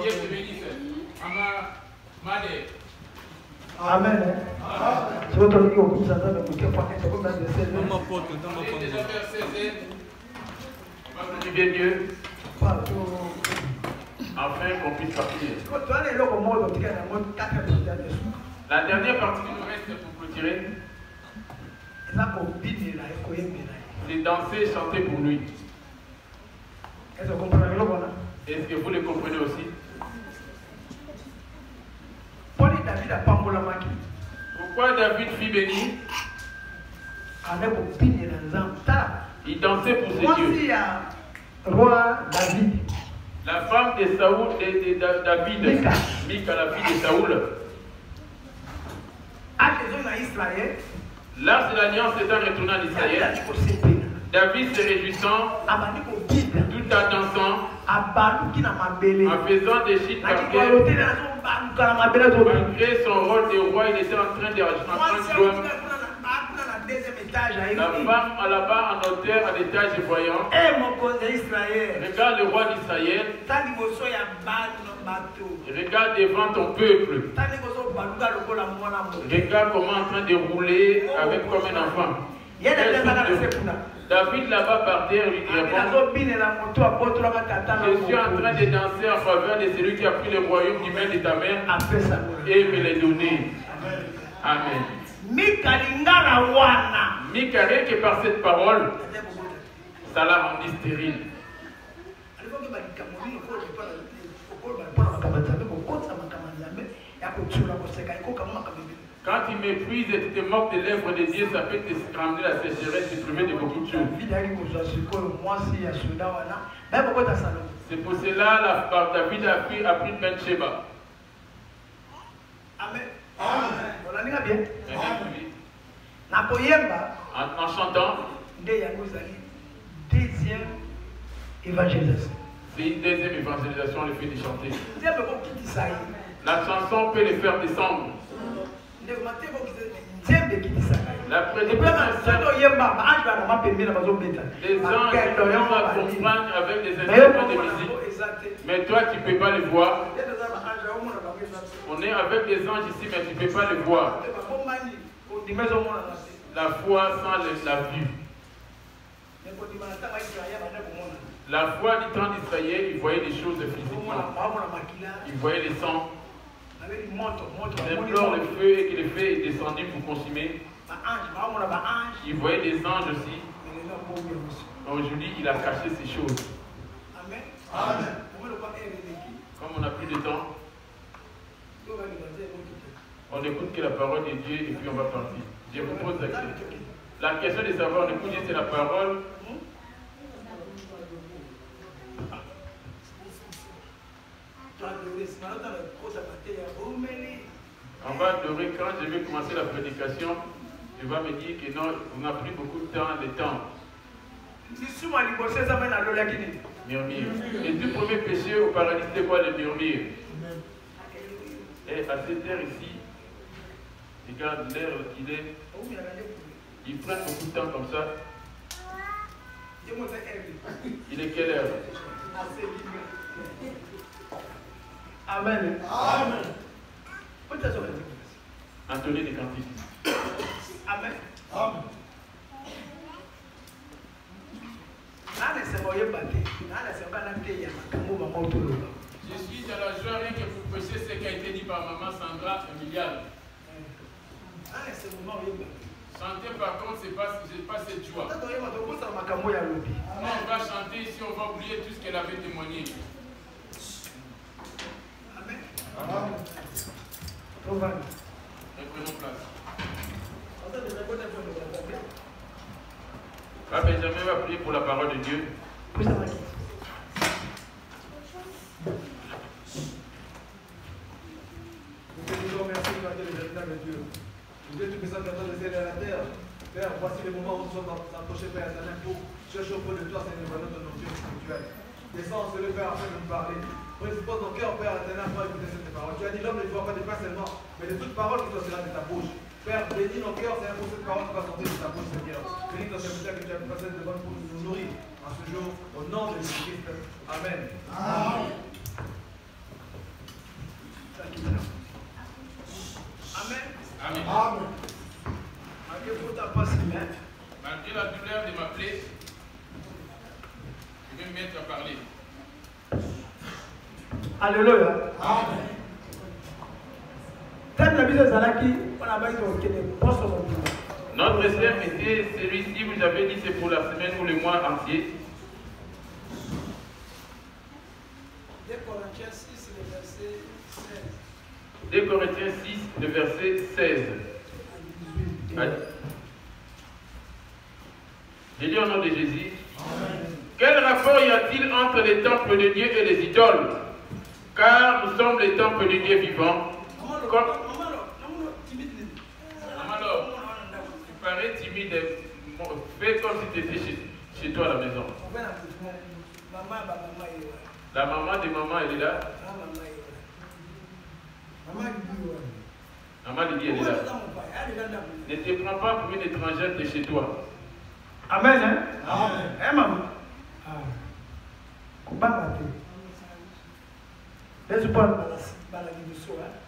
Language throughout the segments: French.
Dieu te bénisse. Maman, Madé. Amen. Je vais te dire que vous avez beaucoup de temps. On va glorifier Dieu. Afin qu'on puisse partir. La dernière partie qui nous reste pour clôturer, c'est danser et chanter pour lui. Est-ce que vous le comprenez aussi? Pourquoi David fit béni? Il dansait pour ses dieux. Roi David. La femme de Saoul, de David, Mika, la fille de Saoul. L'Arche de l'Alliance étant retourné en Israël, David se réjouissant, tout en dansant, en faisant des chutes par terre. Malgré son rôle de roi, il était en train de jouer. La femme là-bas en hauteur, à l'étage voyant. Regarde le roi d'Israël. Regarde devant ton peuple. Regarde comment en train de rouler avec comme un enfant. David là-bas par terre lui répond: je suis en train de danser en faveur de celui qui a pris le royaume du main de ta mère et me l'a donné. Amen. Mika, rien que par cette parole, ça l'a rendu stérile. Quand tu méprises et tu te moques des lèvres de Dieu, ça peut te ramener la sécheresse, te priver de beaucoup de choses. C'est pour cela que David a pris Bathsheba. Amen. En chantant, deuxième évangélisation. C'est une deuxième évangélisation, le fait de chanter. La chanson peut les faire descendre. La prédication, les anges vont comprendre avec des instruments de musique. Mais toi, tu ne peux pas les voir. On est avec des anges ici, mais tu ne peux pas les voir. La foi sans la vue. La foi du temps d'Israël, il voyait des choses physiquement. Il voyait les sangs. Il implore le feu et que le feu est descendu pour consumer. Il voyait des anges aussi. Aujourd'hui, il a caché ces choses. Amen. Comme on n'a plus de temps, on n'écoute que la parole de Dieu et puis on va partir. Je vous pose la question de savoir, on écoute juste la parole. On va adorer. Quand je vais commencer la prédication, tu vas me dire que non, on n'a plus beaucoup de temps, le temps. Murmure. Les deux premiers péchés au paradis, c'était quoi? Le murmure. Et à cette heure ici, regarde l'heure qu'il est. Ils prennent beaucoup de temps comme ça. Il est quelle heure? Amen. Amen. Anthony des Cantiques. Amen. Amen. Je suis à la joie rien que pour prêcher ce qui a été dit par maman Sandra Emiliane. Chanter par contre, c'est pas cette joie. Quand on va chanter ici, on va oublier tout ce qu'elle avait témoigné. Amen. Amen. Prenons place. Benjamin va prier pour la parole de Dieu. Nous te disons merci pour la de Dieu. Dieu, tu présentes à toi le ciel et la terre. Père, voici le moment où nous sommes approchés, Père éternel, pour chercher auprès de toi, Seigneur, de nos dieux spirituels. Descends, le Père, afin de nous parler. Prédispose nos cœurs, Père éternel, pour écouter cette parole. Tu as dit l'homme ne voit pas de pain seulement, mais de toute parole qui sortira de ta bouche. Père, bénis nos cœurs, Seigneur, pour cette parole qui va sortir de ta bouche, Seigneur. Bénis ton serviteur que tu as placé devant nous pour nous nourrir en ce jour, au nom de Jésus-Christ. Amen. Amen. Amen. Amen. Malgré la douleur de ma plaie, je vais me mettre à parler. Alléluia. Amen. Notre thème était celui-ci, vous avez dit c'est pour la semaine ou le mois entier. 2 Corinthiens 6, le verset 16. 2 Corinthiens 6, le verset 16. J'ai dit au nom de Jésus. Quel rapport y a-t-il entre les temples de Dieu et les idoles? Car nous sommes les temples de Dieu vivant. Alors, tu parais timide. Fais comme si tu étais chez toi à la maison. La maman de maman, elle est là. Maman de Dieu, elle est là. Ne te prends pas pour une étrangère de chez toi. Amen. Hein? Amen. Eh, maman.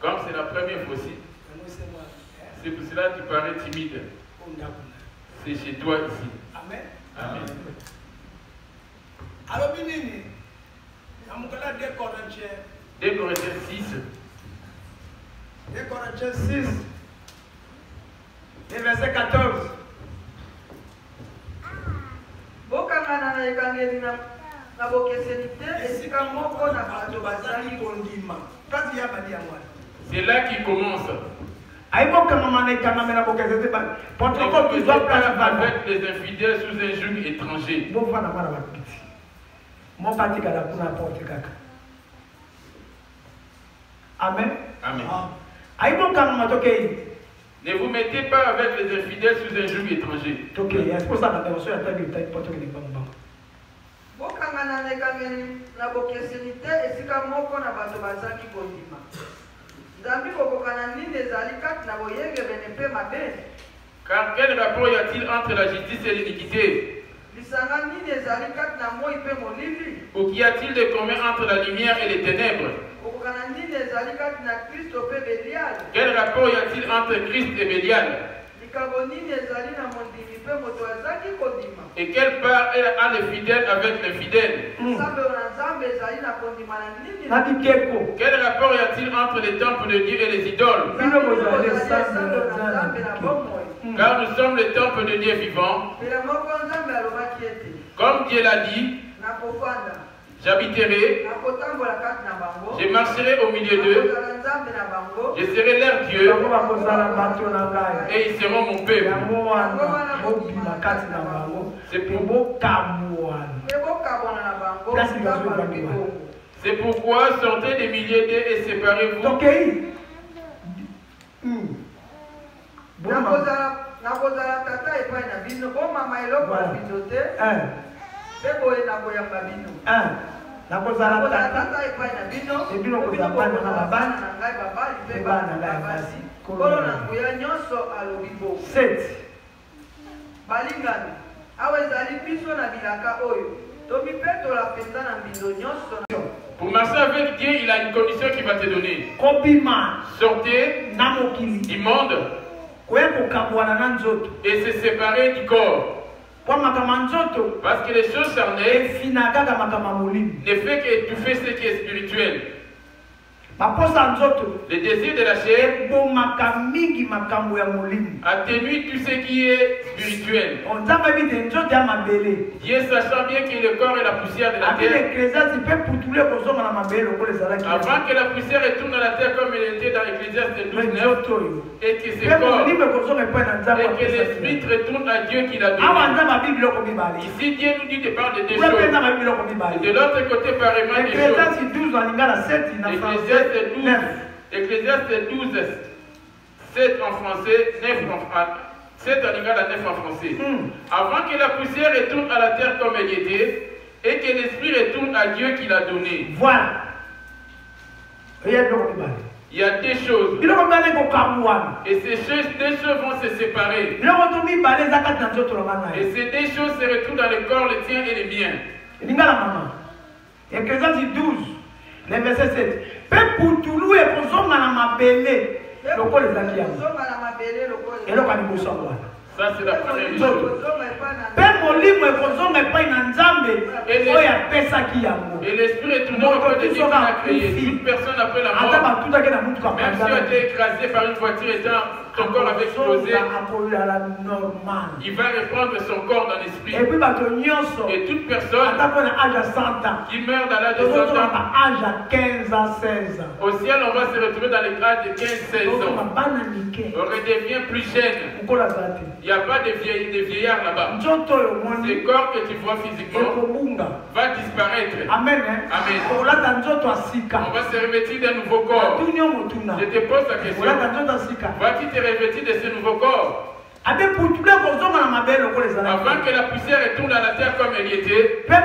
Comme c'est la première fois aussi, c'est pour cela que tu parais timide. C'est chez toi ici. Amen. Amen. Alors, Binini, on a 2 Corinthiens. 2 Corinthiens 6. 2 Corinthiens 6, et verset 14. Bokangana na ekangeli na bokeseni te esika moko na bato bazali kondima. Kasi ya bali ya mwana. C'est là qu'il commence. Avec les infidèles sous un joug étranger. Amen. Amen. Amen. Ne vous mettez pas avec les infidèles sous un joug étranger. Bokangana na ekangeli na bokeseni te esika moko na bato bazali kondima. Nzambi kokokana nini ezali kati na boyengebene mpe mabe? Car quel rapport y a-t-il entre la justice et l'iniquité? Lisanga nini ezali kati na moi mpe molili? Ou qu'y a-t-il de commun entre la lumière et les ténèbres? Kokokana nini ezali kati na Kristo mpe Belial? Quel rapport y a-t-il entre Christ et Bélial? Likambo nini ezali na mondimi mpe moto azali kondima? Et quelle part a le fidèle avec l'infidèle? Nzambe na Nzambe ezali na kondima na nini? Quel rapport y a-t-il entre les temples de Dieu et les idoles? Car nous sommes les temples de Dieu vivant. Comme Dieu l'a dit, j'habiterai, je marcherai au milieu d'eux, je serai leur Dieu, et ils seront mon peuple. C'est pourquoi sortez des milliers d'eux et séparez-vous. Nakozala tata epai na bino bomama eloko na bino te mpe boye nakoyamba bino. Nakozala tata epai na bino kozabana na bana na ngai babali mpe bana na basi kolo na nguya nyonso alobi bo. Balingani awa ezali biso na bilaka oyo tomipetola mpenza na mbindo nyonso. Pour marcher avec Dieu, il a une condition qu'il va te donner. Sortez du monde et se séparer du corps. Parce que les choses charnelles ne fait qu'étouffer ce qui est spirituel. Le désir de la chair atténue tout ce qui est spirituel. Dieu sachant bien que le corps est la poussière de la terre. Avant que la poussière retourne dans la terre comme elle était dans l'Ecclésiaste 12:9, et que ce corps et que l'esprit retourne à Dieu qui l'a donné. Ici Dieu nous dit de parler de deux choses. Et de l'autre côté pareillement des choses. Ecclésiaste 12, 7 en français, 9 en français. 7 en lingala à 9 en français. Avant que la poussière retourne à la terre comme elle était, et que l'esprit retourne à Dieu qui l'a donné. Voilà. Il y a deux choses. Et ces deux choses vont se séparer. Et ces deux choses se retrouvent dans le corps, le tien et le mien. Ecclésiaste 12, le verset 7. Pe putulu e kozonga na mabele lokola ezalaki yango. Eloko ya liboso ya Bwana. Ça, c'est la première chose. Et l'esprit est tout auprès de Dieu qui l'a créé. Toute personne après la mort, même si tu as été écrasé par une voiture étant ton corps avait explosé, il va reprendre son corps dans l'esprit. Et toute personne qui meurt dans l'âge de 100 ans, au ciel, on va se retrouver dans les grades de 15-16 ans. On redevient plus jeune. Il n'y a pas de vieillards là-bas. Ce corps que tu vois physiquement va disparaître. Amen. Amen. On va se revêtir d'un nouveau corps. Je te pose la question. Vas-tu te revêtir de ce nouveau corps? Avant que la poussière retourne à la terre comme elle y était, et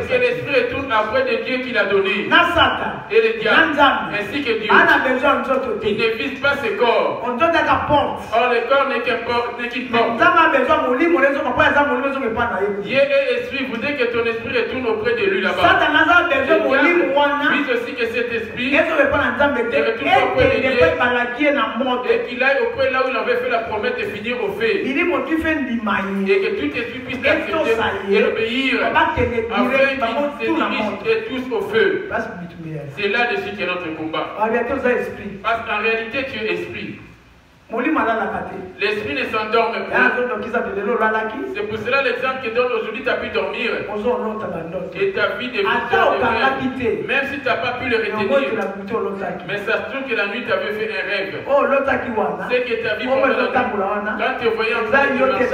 que l'esprit retourne après de Dieu qui l'a donné, et le diable, ainsi que Dieu, il ne vise pas ce corps. Or le corps n'est qu'une porte. Dieu est esprit, vous dites que ton esprit retourne auprès de lui là-bas. Le vise aussi que cet esprit ne retourne pas auprès de Dieu, et qu'il aille auprès là où il avait fait la promesse de finir au fait. Et que tout esprit puisse accepter et obéir afin qu'ils se dirigent tous au feu. C'est là-dessus qu'est notre combat. Parce qu'en réalité, tu es esprit. L'esprit ne s'endorme pas. C'est pour cela l'exemple que donne aujourd'hui, tu as pu dormir. Et ta vie devient rêve. Même si tu n'as pas pu le retenir. Mais ça se trouve que la nuit tu avais fait un rêve. C'est que ta vie pendant la nuit. Quand tu voyais en train de marcher,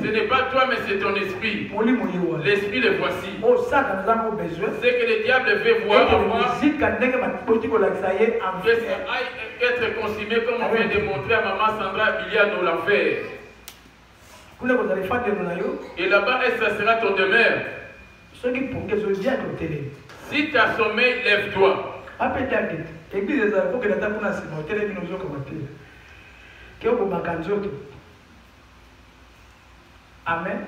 ce n'est pas toi mais c'est ton esprit. L'esprit le voici. C'est que le diable veut voir être consumé comme on vient de montrer à maman Sandra Biliano l'enfer. Et là-bas, ça sera ton demeure. Si tu as sommeil, lève-toi. Amen.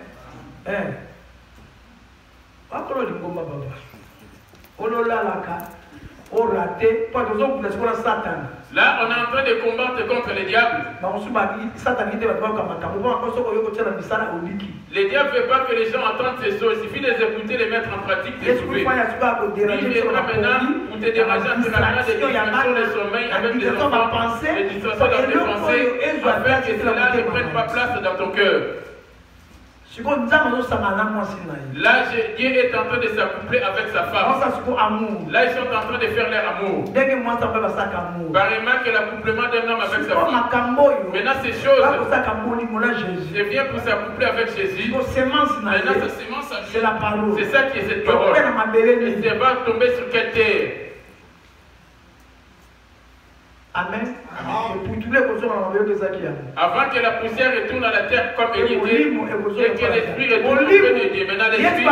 Là, on est en train de combattre contre le diable. Le diable ne veut pas que les gens entendent ces choses. Il suffit de les écouter, les mettre en pratique, les trouver. Il viendra maintenant pour te déranger en te ramenant des distractions de sommeil avec des enfants, des distractions dans tes pensées, afin que cela ne prenne pas place dans ton cœur. Là, Dieu est en train de s'accoupler avec sa femme. Là, ils sont en train de faire leur amour. Pareillement que l'accouplement d'un homme avec sa femme. Maintenant, ces choses, je viens pour s'accoupler avec Jésus. Maintenant, sa sémence à lui. C'est ça qui est cette parole. Et ça va tomber sur quelle terre? Amen. Avant que la poussière retourne à la terre comme elle était, et que l'esprit retourne auprès de Dieu. Maintenant, l'esprit,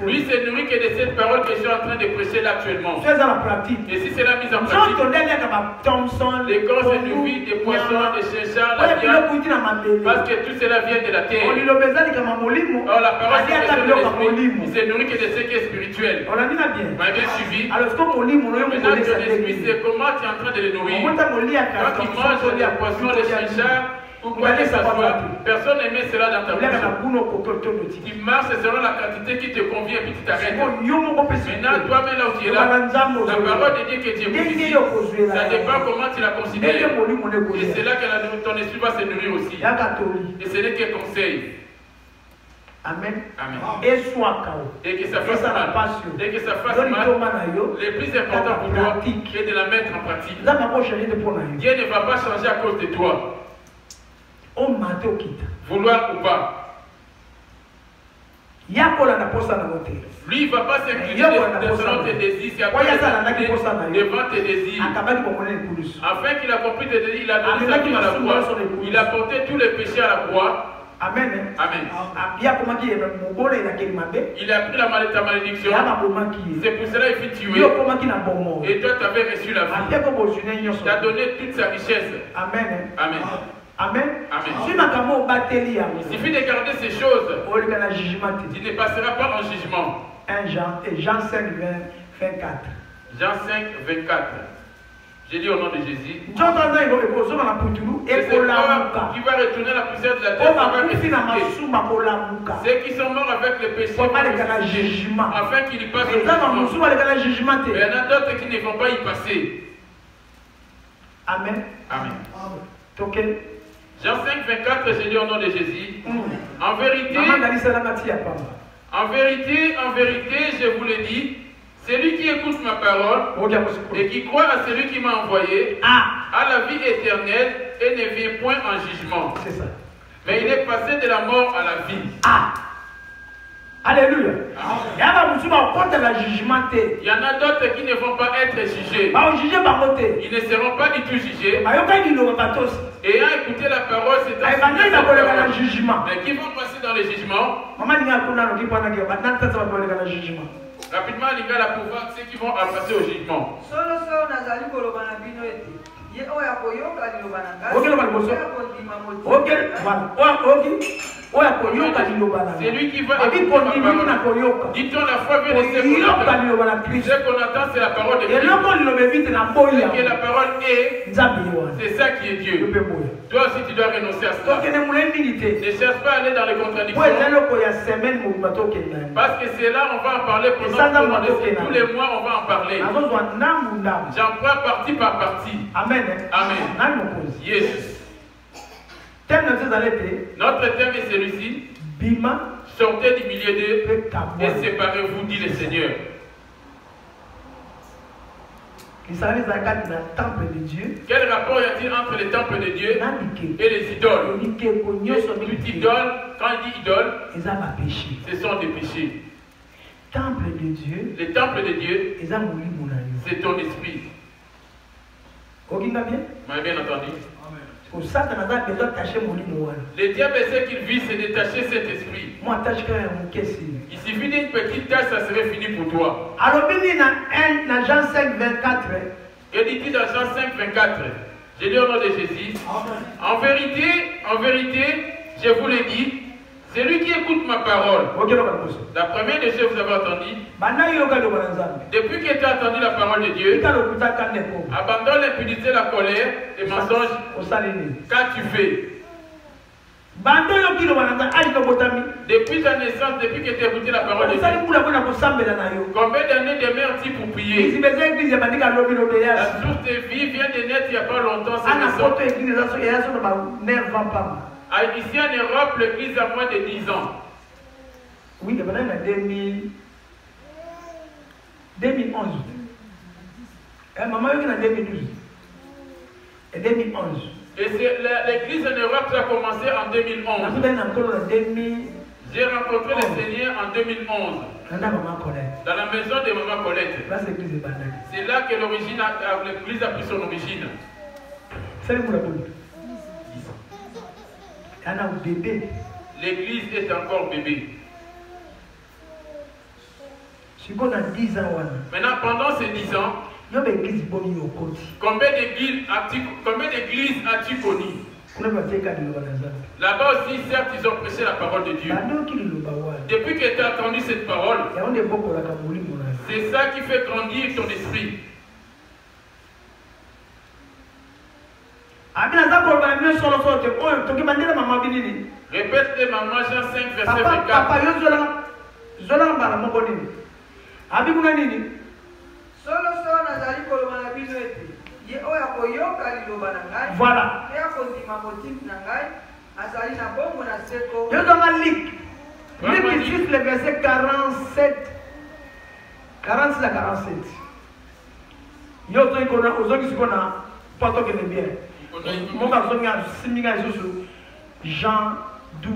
lui, se nourrit que de cette parole que je suis en train de prêcher là actuellement. Et si c'est la mise en pratique, les corps se nourrissent des poissons, des chinchas, la viande, parce que tout cela vient de la terre. Or, la parole c'est de l'esprit, il se nourrit que de ce qui est spirituel. Vous m'avez bien suivi? Maintenant, ton esprit, c'est comment tu es en train de le nourrir. Quand tu manges des poissons, des chinchas, ou quoi que ce soit, personne n'aimait cela dans ta bouche. Tu marches selon la quantité qui te convient et puis tu t'arrêtes. Maintenant, toi-même là où tu es là, la parole de Dieu que tu écoutes ici, ça dépend comment tu la considères. Et c'est là que ton esprit va se nourrir aussi. Et ce n'est qu'un conseil. Amen. Amen. Et que ça fasse mal. Et que ça fasse mal. Le plus important pour toi est de la mettre en pratique. Dieu ne va pas changer à cause de toi. Vouloir ou pas. Lui, il ne va pas s'incliner selon tes désirs. Devant tes désirs. Afin qu'il a compris tes désirs, il a donné sa vie à la croix. Il a porté tous les péchés à la croix. Amen. Amen. Il a pris ta malédiction. C'est pour cela qu'il fut tué. Et toi, tu avais reçu la vie. Tu as donné toute sa richesse. Amen. Amen. Amen. Amen. Il suffit de garder ces choses. Tu ne passeras pas en jugement. Jean 5, 24. Jean 5, 24. J'ai dit au nom de Jésus. C'est ce qui va retourner la poussière de la terre. Ceux qui sont morts avec le péché afin qu'ils y passent au jugement. Mais il y en a d'autres qui ne vont pas y passer. Amen. Amen. Okay. Jean 5, 24, j'ai dit au nom de Jésus. En vérité, je vous le dis, celui qui écoute ma parole et qui croit à celui qui m'a envoyé a la vie éternelle et ne vient point en jugement. C'est ça. Mais il est passé de la mort à la vie. Alléluia. Il y en a d'autres qui ne vont pas être jugés. Ils ne seront pas du tout jugés. Ayant écouté la parole, c'est un jugement. Mais qui vont passer dans le jugement? Rapidement, il y a la pouvoir, ceux qui vont passer au jugement. C'est lui qui va écouter ma parole. Dit-on la foi vient de ce qu'on entend. Ce qu'on entend, c'est la parole de Dieu. Ce que la parole est, c'est ça qui est Dieu. Toi aussi, tu dois renoncer à cela. Ne cherche pas à aller dans les contradictions. Parce que c'est là, on va en parler pendant tous les mois, on va en parler. J'en prends partie par partie. Amen. Amen. Yes. Notre thème est celui-ci. Sortez du milieu d'eux et séparez-vous, dit le Seigneur. Quel rapport y a-t-il entre le temple de Dieu et les idoles? Toute idole, quand il dit idole, ce sont des péchés. Le temple de Dieu, c'est ton esprit. Vous m'avez bien entendu? Le diable essaie qu'il vise se détacher cet esprit. Il suffit d'une petite tâche, ça serait fini pour toi. Jean 5, 24. Que dit-il dans Jean 5, 24? J'ai dit au nom de Jésus. En vérité, je vous l'ai dit, celui qui écoute ma parole. La première des choses que vous avez entendu. Depuis que tu as entendu la parole de Dieu, abandonne l'impudicité, la colère, les mensonges. Qu'as-tu fait? Depuis ta naissance, depuis que tu as écouté la parole de Dieu, combien d'années demeures-tu pour prier? La source de vie vient de naître il n'y a pas longtemps. Ici en Europe, l'église a moins de 10 ans. Oui, il y a 2011. Maman, il y a 2012. Et 2011. Et l'église en Europe, ça a commencé en 2011. J'ai rencontré le Seigneur en 2011. Dans la maison de Maman Colette. C'est là que l'église a pris son origine. L'église est encore bébé. Maintenant, pendant ces 10 ans, combien d'églises as-tu connu? Là-bas aussi, certes, ils ont prêché la parole de Dieu. Depuis que tu as entendu cette parole, c'est ça qui fait grandir ton esprit. Répète les mamans, Jean 5, verset 24. Voilà. Luc juste le verset 47. 46 à 47. Jean 12,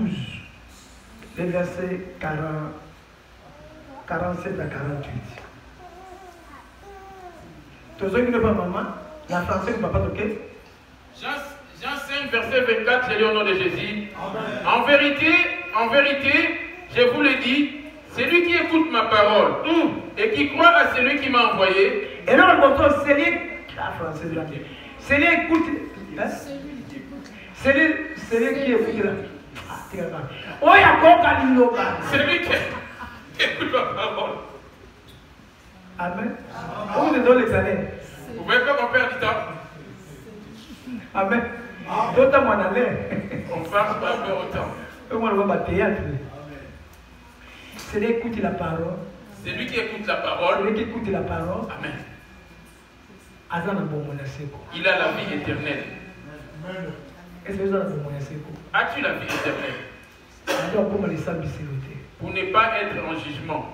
les versets 47 à 48. Tous ceux qui ne parlent pas maman, la français ne va pas toquer. Jean 5, verset 24, j'ai lu au nom de Jésus. En vérité, je vous le dis, celui qui écoute ma parole et qui croit à celui qui m'a envoyé. Et là, on entend celui écoute. Celui qui écoute là. Oh, il y a quoi Celui qui écoute la parole. Amen. Vous vous donnez les années. Vous ne pouvez pas qu'on perd du temps. Amen. D'autres m'en allaient. On ne passe pas peur autant. Moi, on va théâtre. C'est lui qui écoute la parole. C'est lui qui écoute la parole. C'est lui qui écoute la parole. Amen. Il a la vie éternelle. Est-ce que vous avez la vie? As-tu la vie éternelle? Pour ne pas être en jugement.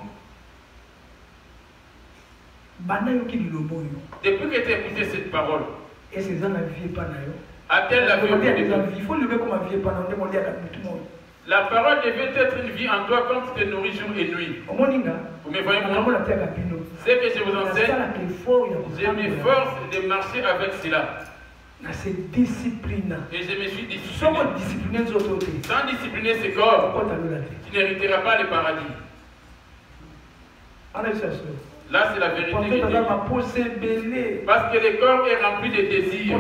Depuis que tu as écouté cette parole, a-t-elle la vie éternelle? La parole devait être une vie en toi comme tu te nourris jour et nuit. Vous me voyez moi? C'est que je vous enseigne. Je m'efforce de marcher avec cela. Et je me suis discipliné. Sans discipliner ce corps, tu n'hériteras pas le paradis. Là, c'est la vérité. Parce que le corps est rempli de désirs.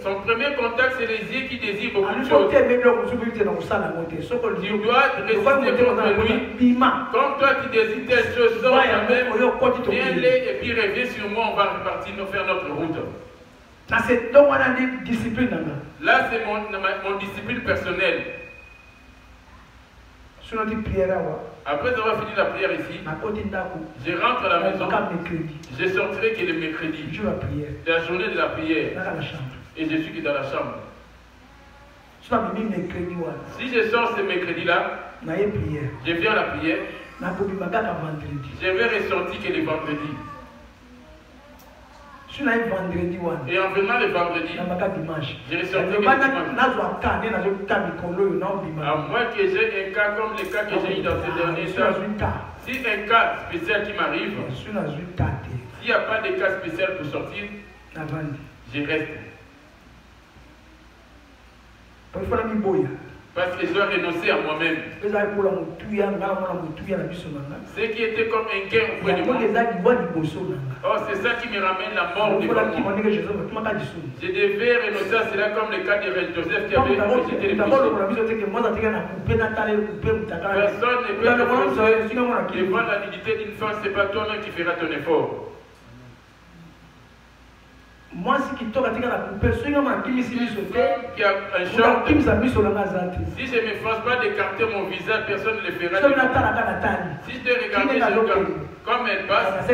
Son premier contact, c'est les yeux qui désirent beaucoup de choses. Tu dois résister contre lui. Comme toi, tu désires telle chose, sors toi-même, viens-les et puis reviens sur moi, on va repartir, nous faire notre route. Là, c'est mon discipline personnelle. Après avoir fini la prière ici, je rentre à la maison. Je sortirai que le mercredi, la journée de la prière, et je suis dans la chambre. Si je sors ce mercredi-là, je viens à la prière, je vais ressortir que le vendredi. Et en venant le vendredi, je ressorti que le dimanche. À moins que j'ai un cas comme le cas que j'ai eu dans ces derniers temps. Si un cas spécial qui m'arrive, s'il n'y a pas de cas spécial pour sortir, je reste. Parce que je dois renoncer à moi-même. Ce qui était comme un gain auprès de moi. Oh, c'est ça qui me ramène la mort devant moi. Je devais renoncer à cela comme le cas de Joseph qui avait rejeté le péché. Personne ne peut te forcer devant la dignité d'une femme, ce n'est pas toi-même qui feras ton effort. Moi, si qui toque à la personne qui me si je ne me force pas d'écarter mon visage, personne ne le fera. Si je te regarde comme elle passe, et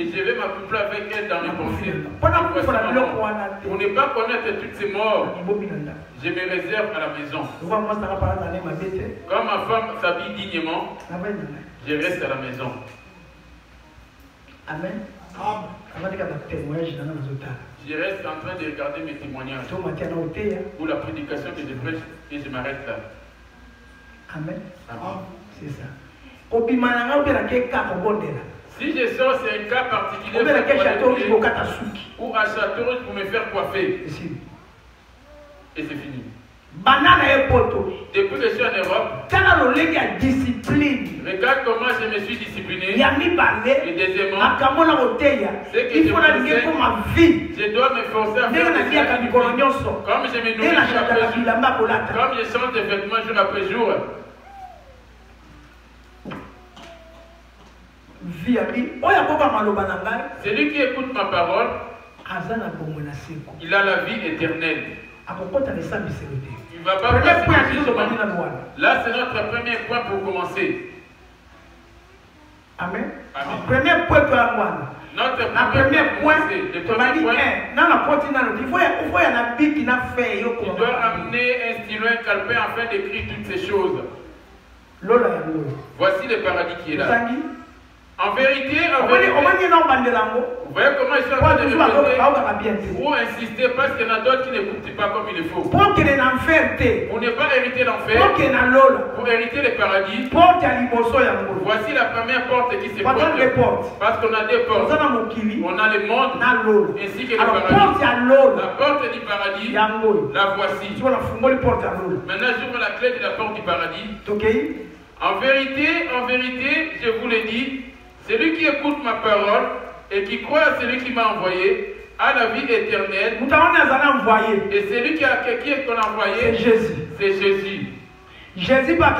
je vais m'accoupler avec elle dans mes pensées. Pour ne pas connaître toutes ces morts, je me réserve à la maison. Comme ma femme s'habille dignement, je reste à la maison. Amen. Je reste en train de regarder mes témoignages pour la prédication que je prêche et je m'arrête là. Amen. Amen. C'est ça. Si je sors, c'est un cas particulier ou à Châteauroux pour me faire coiffer. Et c'est fini. Depuis que je suis en Europe, regarde comment je me suis discipliné. Et deuxièmement, c'est que je dois me forcer à faire des activités. Comme je me nourris jour après jour, comme je change de vêtements jour après jour. Celui qui écoute ma parole, il a la vie éternelle. Il ne va pas passer le jugement. Là, c'est notre premier point pour commencer. Amen. Amen. Premier point pour la notre premier point, le premier point, il doit amener un stylo, un calepin afin d'écrire toutes ces choses. Voici le paradis qui est là. En vérité, vous voyez comment ils sont en train de répéter ou insister parce qu'il y en a d'autres qui n'écoutent pas comme il le faut. Pour ne pas hériter l'enfer, pour hériter le paradis, voici la première porte qui se porte. Parce qu'on a deux portes. On a le monde ainsi que le paradis. La porte du paradis, la voici. Maintenant, j'ouvre la clé de la porte du paradis. En vérité, je vous l'ai dit, celui qui écoute ma parole et qui croit à celui qui m'a envoyé a la vie éternelle. Et c'est lui qui est qu'on a envoyé. C'est Jésus. C'est Jésus. Jésus a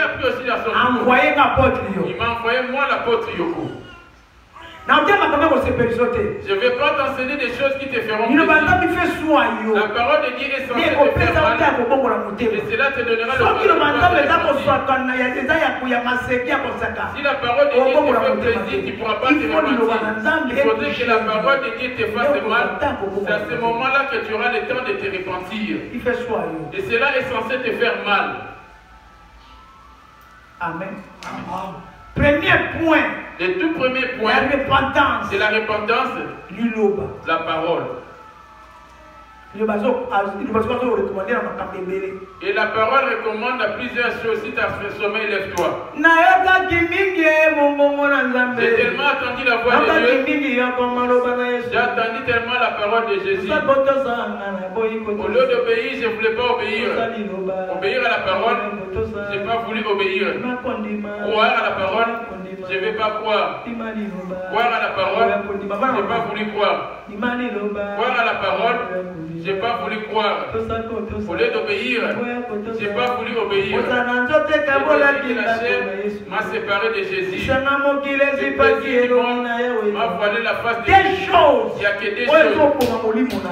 pris aussi la son envoyé l'apôtre. Il m'a envoyé moi l'apôtre Yoko. Je ne vais pas t'enseigner des choses qui te feront plaisir. La parole de Dieu est censée te faire mal. Et cela te donnera le Si la parole de Dieu te fait plaisir, tu ne pourras pas te repentir. Il faudrait que la parole de Dieu te fasse mal. C'est à ce moment-là que tu auras le temps de te repentir. Et cela est censé te faire mal. Amen. Premier point. Le tout premier point. La repentance. C'est la repentance. La parole. Et la parole recommande à plusieurs choses. Si tu as fait sommeil, lève-toi. J'ai tellement attendu la voix de Dieu. J'ai attendu tellement la parole de Jésus. Au lieu d'obéir, je ne voulais pas obéir. Obéir à la parole, je n'ai pas voulu obéir. Croire à la parole, je ne vais pas croire. Croire à la parole, je n'ai pas voulu croire. Croire à la parole, je n'ai pas voulu croire. Au lieu d'obéir, je n'ai pas voulu obéir. La chair m'a séparé de Jésus. M'a voilé la face de Jésus. Il n'y a que des choses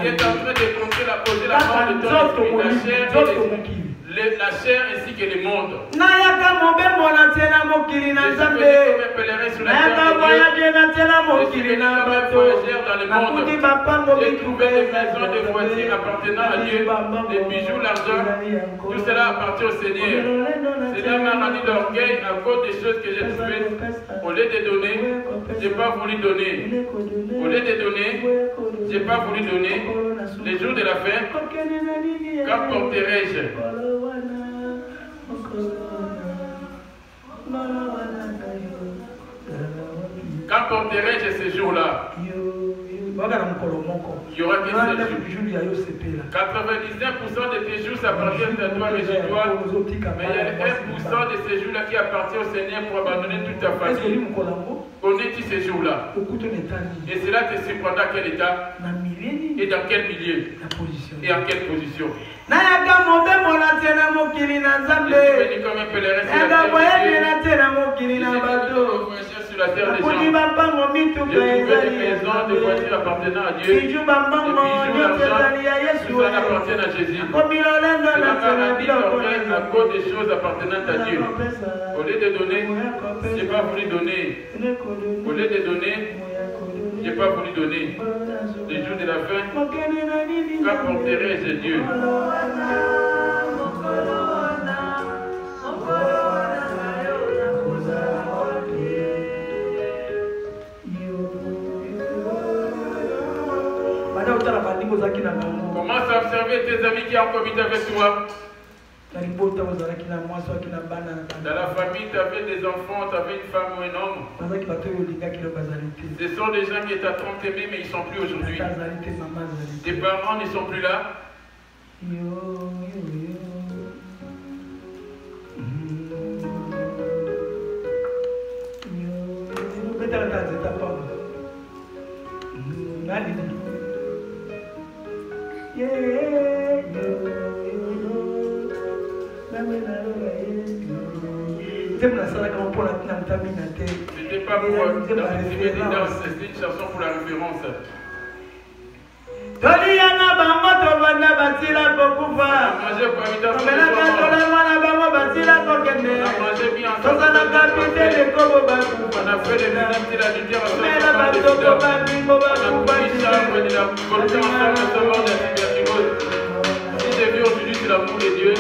qui est en train de poser la mort de ton esprit. La chair ainsi que le monde. Je suis venu comme un pèlerin sur la terre de Dieu. Je suis venu comme un voyageur dans le monde. J'ai trouvé des maisons, des voitures appartenant à Dieu, des bijoux, l'argent. Tout cela appartient au Seigneur. Cela m'a rendu d'orgueil à cause des choses que j'ai trouvées. Au lieu de donner, je n'ai pas voulu donner. Au lieu de donner, je n'ai pas voulu donner. Les jours de la fin, quand porterai-je? Quand porterai-je ces jours-là? Il y aura que ces jours. 99% de tes jours s'appartiennent à toi, réjouis-toi. Mais il y a 1% de ces jours-là qui appartient au Seigneur pour abandonner toute ta famille. Connais-tu ces jours-là? Et cela te surprendra à quel état? Et dans quel milieu? Et en quelle position? Je suis venu comme un pèlerin sur la terre des gens. J'ai trouvé des maisons, des voitures appartenant à Dieu. Des bijoux, l'argent, tout ça appartient à Jésus. Cela m'a rendu l'orgueil à cause des choses appartenant à Dieu. Au lieu de donner, je n'ai pas voulu donner. Au lieu de donner, je n'ai pas voulu donner. Les jours de la fin, qu'apporterai-je Dieu? Commence à observer tes amis qui ont commis avec toi. Dans la famille, tu avais des enfants, tu avais une femme ou un homme. Ce sont des gens qui étaient tant aimés, mais ils ne sont plus aujourd'hui. Tes parents ne sont plus là. C'était pas pour participer des danses, c'était une chanson pour la référence. Aujourd'hui, c'est l'amour de Dieu.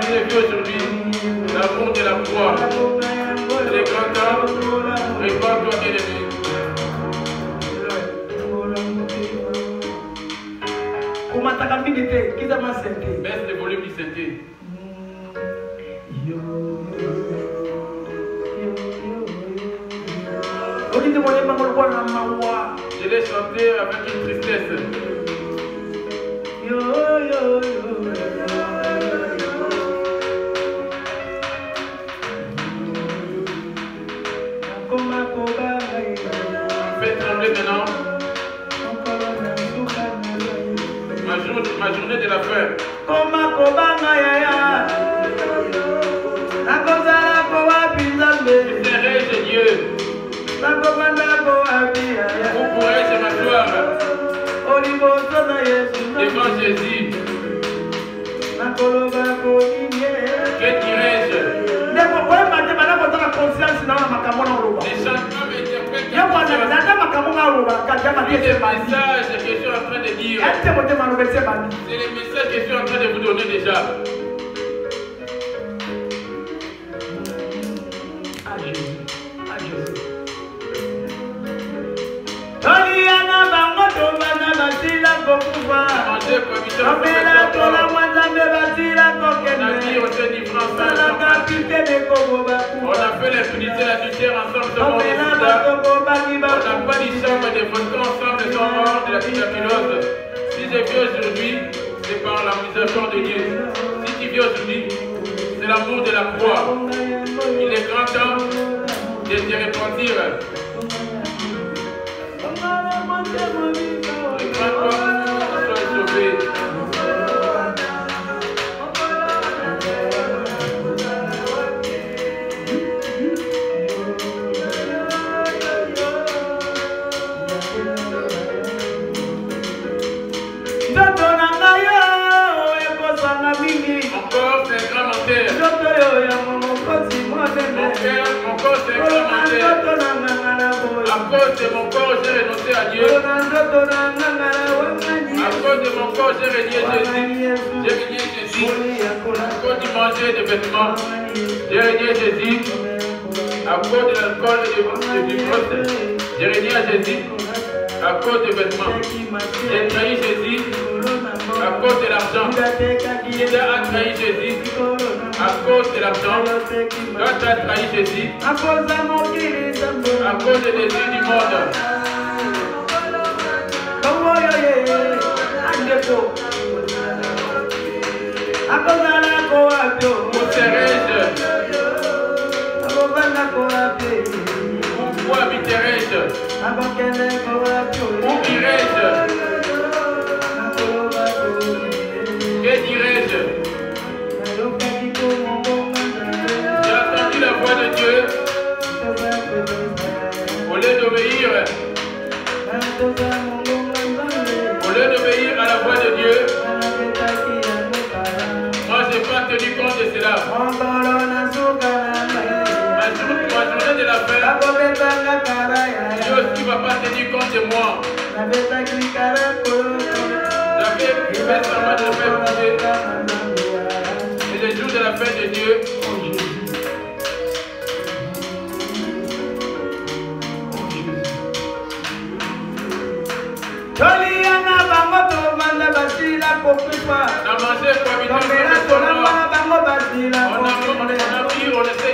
J'ai vu aujourd'hui l'amour de la croix. Les grands temps, répands-toi, ennemi. Baisse le volume du synthé. Je l'ai chanté avec une tristesse. Fais trembler maintenant. journée de la fin. Serai-je Dieu? Où pourrais-je m'asseoir devant Jésus? Que dirais-je? Les changements m'interpellent. Les messages que je suis en train de dire. C'est les messages que je suis en train de vous donner déjà. On a fait l'impunité la lumière ensemble, on n'a pas dit chambre de volcan ensemble, sont morts de la tuberculose. Si je vis aujourd'hui, c'est par la miséricorde de Dieu. Si tu vis aujourd'hui, c'est l'amour de la croix. Il est grand temps de te repentir. Le grand temps de sois sauvé. Encore c'est un grand menteur. Mon corps c'est un grand menteur. À cause de mon corps j'ai renoncé à Dieu. À cause de mon corps j'ai renié Jésus. J'ai renié Jésus. À cause du manger des vêtements, j'ai renié Jésus. À cause de l'alcool et du brosse, j'ai renié à Jésus. À cause des vêtements, j'ai trahi Jésus. À cause de l'argent, qui a trahi Jésus. À cause de l'argent, quand tu as trahi Jésus. À cause des désirs du monde. Où serais-je? Où habiterai-je? Où irai-je? Que dirais-je? J'ai entendu la voix de Dieu. Au lieu d'obéir à la voix de Dieu, moi je n'ai pas tenu compte de cela. Ma journée de la fin, Dieu aussi ne va pas tenir compte de moi. J'avais fait semblant de faire bouger. Et le jour de la fin de Dieu, on a mangé comme une on a essaie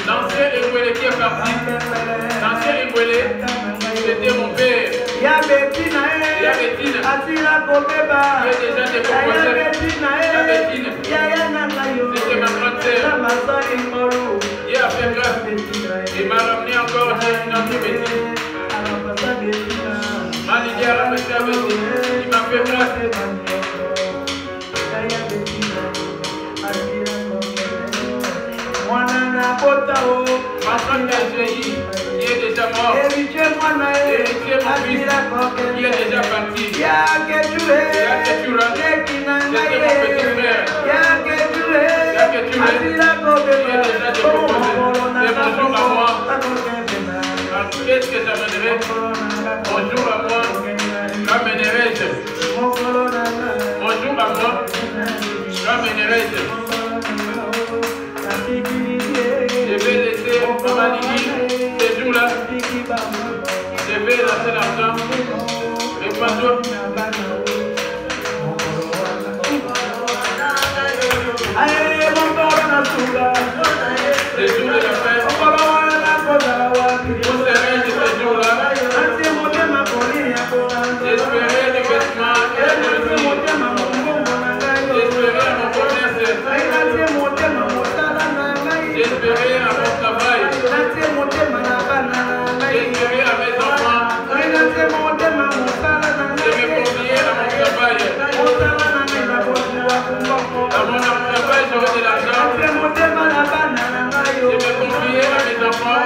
l'ancien Ewele qui est parti. L'ancien Ewele, c'était mon père. Il y a Bétine qui est déjà décomposée. La Bétine, c'était ma grande sœur. Il a fait grâce. Il m'a ramené encore une autre Bétine. Il m'a fait grâce. Ma femme qui est déjà mort. Héritier mon fils qui est déjà parti. Il y a Ketura, c'était mon petit frère. Il y a Ketura, qui est déjà décomposé. C'est mon jour à moi. Qu'est-ce que ça m'aiderait? Bonjour à moi, qu'amènerai-je? Bonjour à moi, qu'amènerai-je? Je vais laisser Maman Lili ces jours-là. Je vais lancer l'argent. Et pas toi. Les jours de la fête. Vous serez de ces jours-là. J'espérais les vêtements et la nourriture. J'espérais mon commerce. J'espérais à mon travail. J'espérais à mes enfants. Je me confiais confier à mes enfants.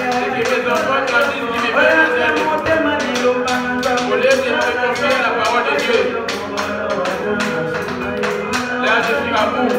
Et que mes enfants grandissent qui me prennent. Au lieu de me confier à la parole de Dieu. Là, je suis à bout.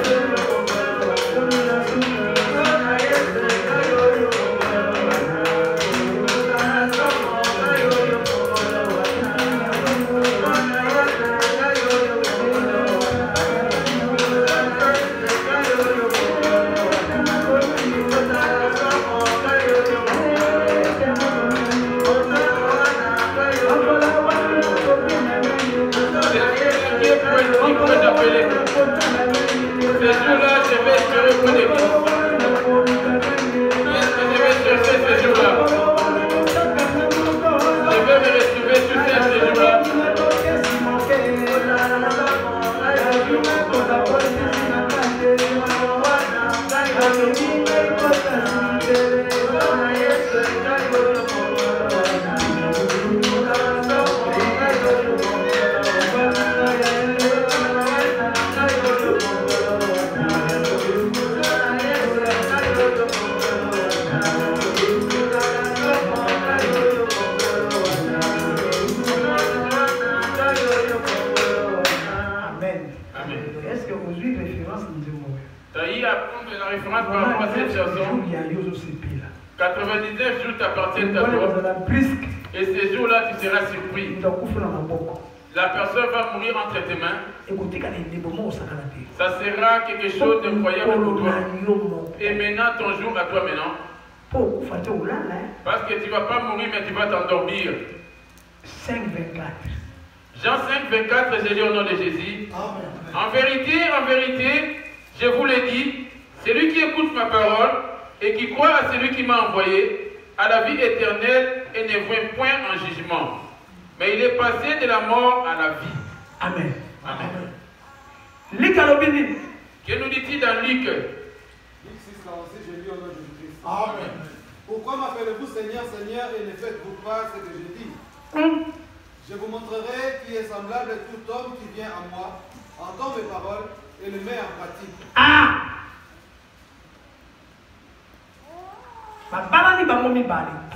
Et ces jours-là, tu seras surpris. La personne va mourir entre tes mains. Ça sera quelque chose d'incroyable pour toi. Et maintenant, ton jour à toi maintenant. Parce que tu ne vas pas mourir, mais tu vas t'endormir. 5, 24. Jean 5, 24, j'ai dit au nom de Jésus. En vérité, je vous l'ai dit, celui qui écoute ma parole et qui croit à celui qui m'a envoyé, à la vie éternelle et ne vient point en jugement. Mais il est passé de la mort à la vie. Amen. Amen. Que nous dit-il dans Luc? Luc 6, 46, je lis au nom de Jésus-Christ. Amen. Pourquoi m'appelez-vous Seigneur, Seigneur, et ne faites-vous pas ce que je dis? Je vous montrerai qui est semblable à tout homme qui vient à moi, entend mes paroles et les met en pratique.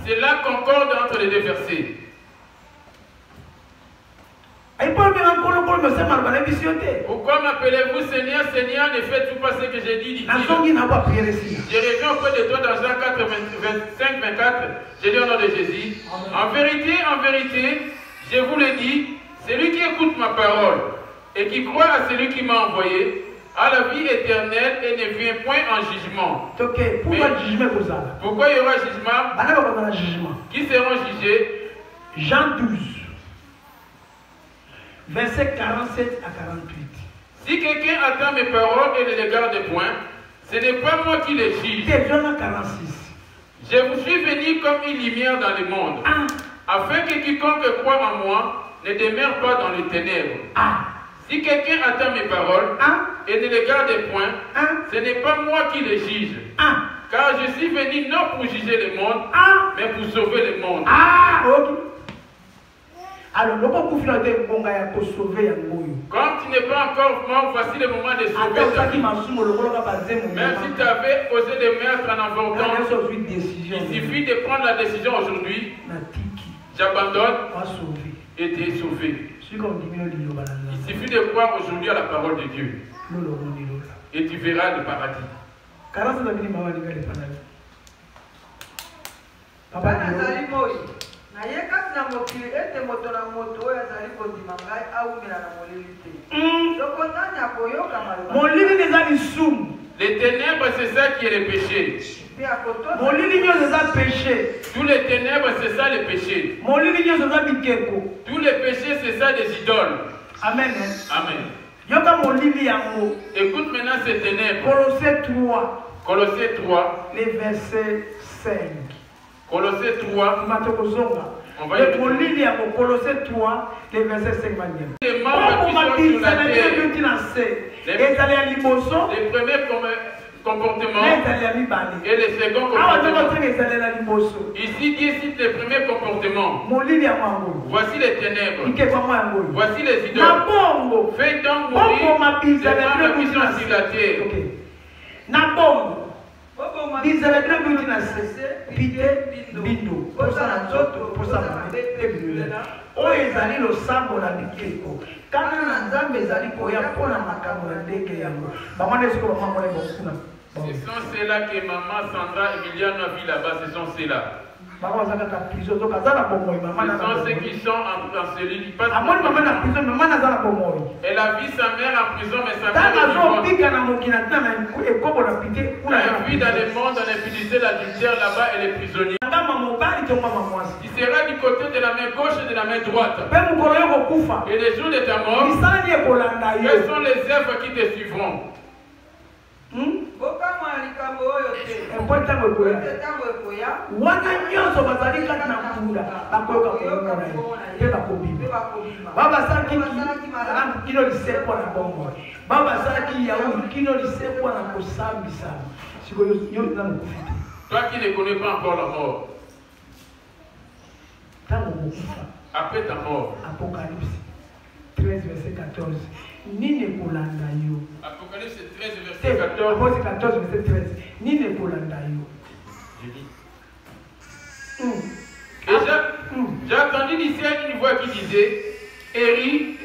C'est là concorde entre les deux versets. Pourquoi m'appelez-vous Seigneur, Seigneur, ne faites-vous pas ce que j'ai dit, dit-il. Je reviens auprès de toi dans Jean 4, 25, 24. Je dis au nom de Jésus. En vérité, je vous le dis, celui qui écoute ma parole et qui croit à celui qui m'a envoyé, à la vie éternelle et ne vient point en jugement. Pourquoi il y aura jugement? Qui seront jugés? Jean 12, versets 47 à 48. Si quelqu'un attend mes paroles et ne les garde point, ce n'est pas moi qui les juge. Jean 46. Je vous suis venu comme une lumière dans le monde, afin que quiconque croit en moi ne demeure pas dans les ténèbres. Si quelqu'un attend mes paroles et ne les garde point, ce n'est pas moi qui les juge. Car je suis venu non pour juger le monde, mais pour sauver le monde. Alors, quand tu n'es pas encore mort, voici le moment de sauver ta vie. Même si tu avais osé de mettre en avortement, il suffit de prendre la décision aujourd'hui. J'abandonne et tu es sauvé. Il suffit de croire aujourd'hui à la parole de Dieu. Et tu verras le paradis. Les ténèbres, c'est ça qui est le péché. Tous les ténèbres, c'est ça le péché. Tous les péchés, c'est ça des idoles. Amen. Amen. Écoute maintenant ces ténèbres. Colossiens 3. Les versets 5. Colossiens 3. On va y aller. Colossiens 3, les versets 5. Les membres qui sont sur la terre. Les premiers comportements et les seconds comportements. Ici, Dieu cite les premiers comportements. Voici les ténèbres. Voici les idoles. Fais donc mourir les membres qui sont sur la terre. Ce sont ceux-là que maman Sandra Emiliano a vu là-bas, ce sont ceux-là. Ce sont ceux qui sont en cellule, qui passent. Elle a vu sa mère en prison, mais sa mère est vivante. Elle vit dans le monde, dans l'impunité, l'adultère, là-bas, elle est prisonnière. Tu seras du côté de la main gauche et de la main droite. Et les jours de ta mort, quelles sont les œuvres qui te suivront? Toi qui ne connais pas encore la mort, après ta mort, Apocalypse 13, verset 14. Apocalypse 13, verset 14. Apocalypse 14, verset 13. Nine kolanda yo. J'ai entendu du ciel une voix qui disait, écrit,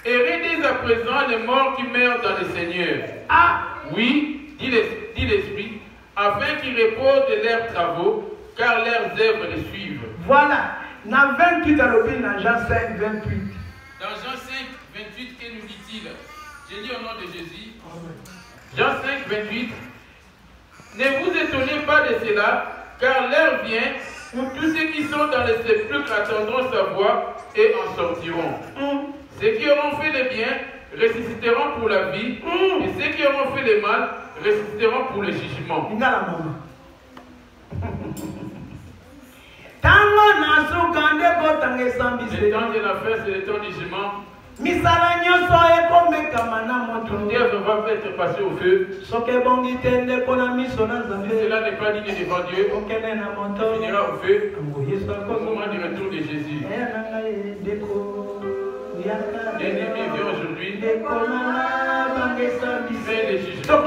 et dès à présent les morts qui meurent dans le Seigneur. Ah, oui, dit l'Esprit, afin qu'ils reposent de leurs travaux, car leurs œuvres les suivent. Voilà. Dans 28 à l'objet, dans Jean 5, 28. Dans Jean 5, 28, que nous dit-il? Je lis au nom de Jésus. Jean 5, 28. Ne vous étonnez pas de cela, car l'heure vient où tous ceux qui sont dans les sépulcres attendront sa voix et en sortiront. Ceux qui auront fait le bien ressusciteront pour la vie, et ceux qui auront fait le mal ressusciteront pour le jugement. Le temps de la fête, c'est le temps du jugement. Toute œuvre va être passée au feu. Si cela n'est pas digne devant Dieu, il finira au feu au moment du retour de Jésus. Bien-aimé, viens aujourd'hui. Fais les jugements.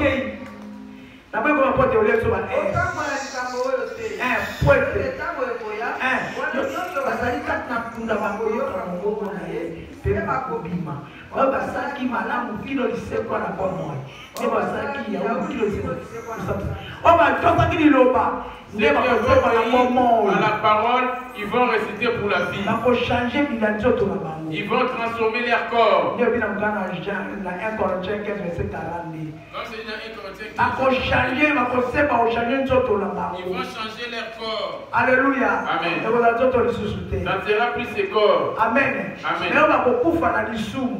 À la parole, ils vont réciter pour la vie. Ils vont transformer leur corps. Ils vont changer leur corps. Alléluia. Amen. Ça ne sera plus ces corps. Amen. Amen.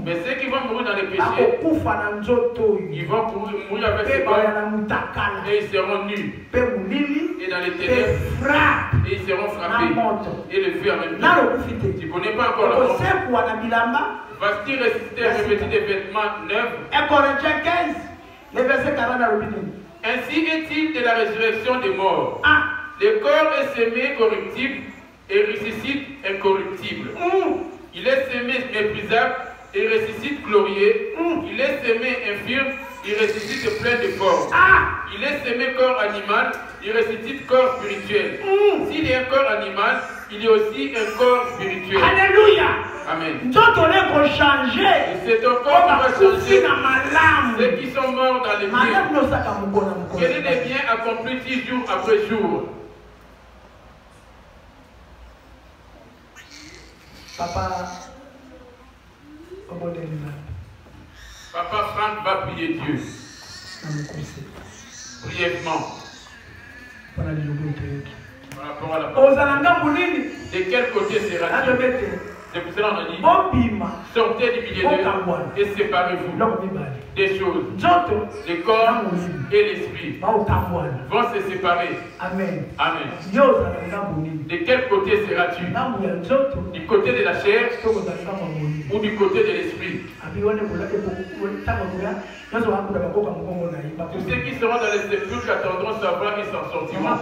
Mais ceux qui vont mourir dans les péchés, ils vont mourir avec ces corps et ils seront nus. Et dans les ténèbres, et ils seront frappés. Et le feu en même temps. Tu ne connais pas encore la mort. Vas-tu ressusciter revêtu des vêtements neufs? 1 Corinthiens 15, le verset 40 à l'opinion. Ainsi est-il de la résurrection des morts. Le corps est semé corruptible et ressuscite incorruptible. Il est semé méprisable et ressuscite glorieux. Il est semé infirme, il ressuscite plein de force. Il est semé corps animal, il ressuscite corps spirituel. S'il y a un corps animal, il y a aussi un corps spirituel. Alléluia. Amen. Et c'est ton corps qui va changer. Ceux qui sont morts dans les biens. Quel est le bien accompli jour après jour? Papa Franck va prier Dieu. Brièvement. Par rapport à la parole. De quel côté sera-t-il? C'est pour cela qu'on a dit, sortez du milieu d'eux et séparez-vous. des choses. Le corps et l'esprit vont se séparer. Amen. Amen. De quel côté seras-tu? Du côté de la chair ou du côté de l'esprit? Tous ceux qui seront dans les sépulcres attendront savoir qu'ils s'en sortiront.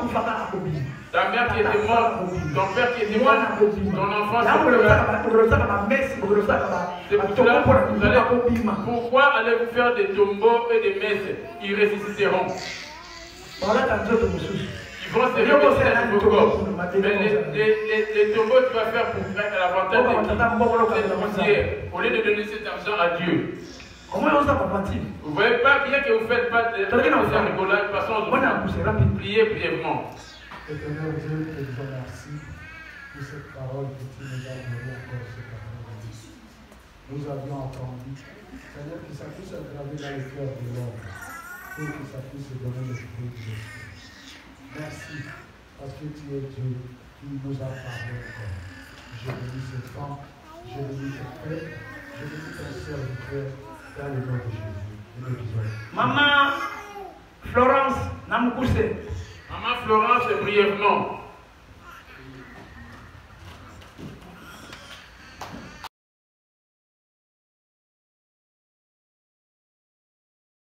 Ta mère qui était morte, ton père qui était mort, ton enfant c'est pour cela pourquoi allez-vous faire des tombeaux et des messes? Ils ressusciteront. Ils vont se réveiller dans un nouveau corps. Mais les tombeaux tu vas faire pour faire l'avantage de cette poussière. Au lieu de donner cet argent à Dieu. Vous ne voyez pas bien que vous ne faites pas de rigolade, passons aux autres. Priez brièvement. Éternel Dieu, je te remercie pour cette parole que tu nous as donnée encore cet après-midi. Nous avions entendu, Seigneur, que ça puisse être gravé dans le cœur de l'homme, pour que ça puisse donner le fruit de l'esprit. Merci, parce que tu es Dieu qui nous a parlé encore. Je bénis ce temps, je bénis tes frères, je bénis ton serviteur, dans le nom de Jésus. Maman Florence, Namukuse. Maman Florence, brièvement.